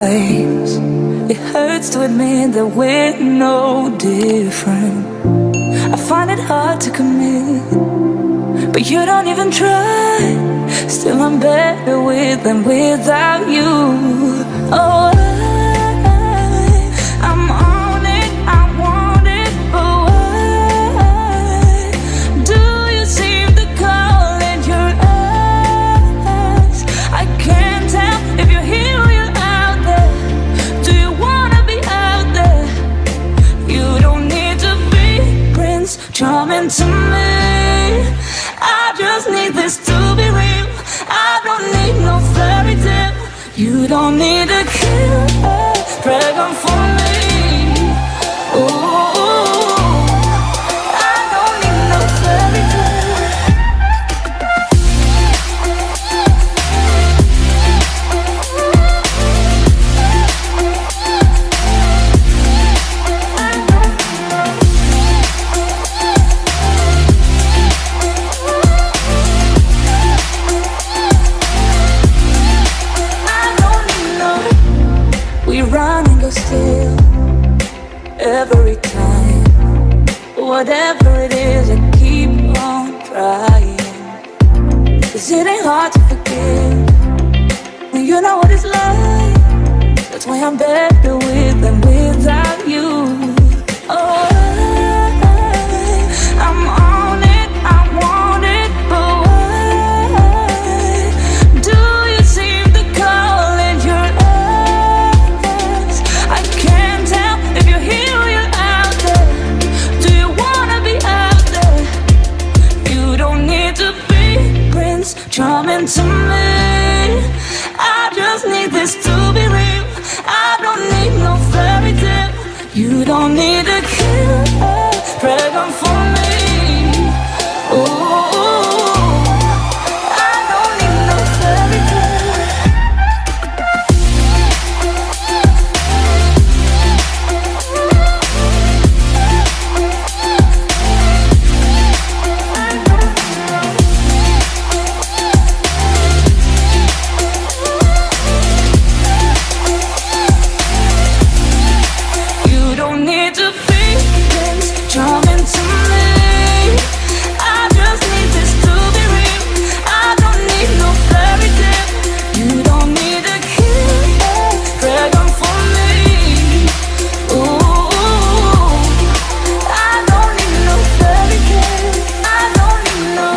It hurts to admit that we're no different. I find it hard to commit, but you don't even try. Still I'm better with than without you. Oh, I'm on it, I want it, but why do you seem to call in your eyes? I can't tell if you're here or you're out there. Do you wanna be out there? You don't need to be Prince Charming to me. I just need this to be real. I don't need no fairy tale. You don't need a killer dragon for me. Ooh, I don't need no fairy tale. Run and go still every time. Whatever it is, I keep on trying. 'Cause it ain't hard to forgive when you know what it's like. That's why I'm better with than without you. Oh, I'm on it, I want it, but why do you seem to call in your eyes? I can't tell if you're here or you're out there. Do you wanna be out there? You don't need to be Prince Charming to me. I just need this to be real. I don't need no fairy tale. You don't need a killer dragon for me. Ooh, I don't need no fairy tale. You don't need to be Prince Charming to me. I just need this to be real. I don't need no fairy tale. You don't need a killer dragon for me. Ooh, I don't need no fairy tale. I don't need no.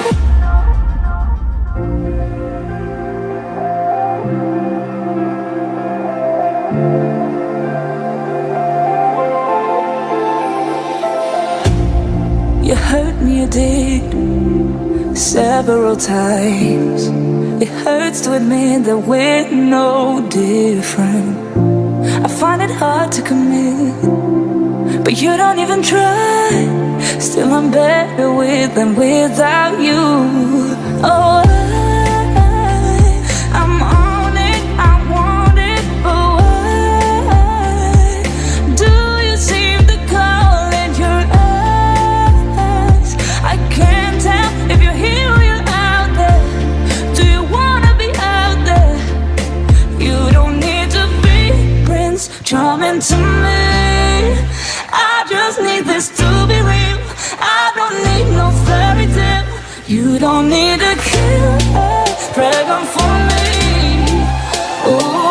You hurt me, you did, several times. It hurts to admit that we're no different. I find it hard to commit, but you don't even try. Still I'm better with than without you. Oh, I'm on it, I want it, but why do you seem to call in your eyes? I can't tell if you're here or you're out there. Do you wanna be out there? You don't need to be Prince Charming to me. I just need this to be real. I don't need no fairy tale. You don't need a killer dragon for me. Ooh.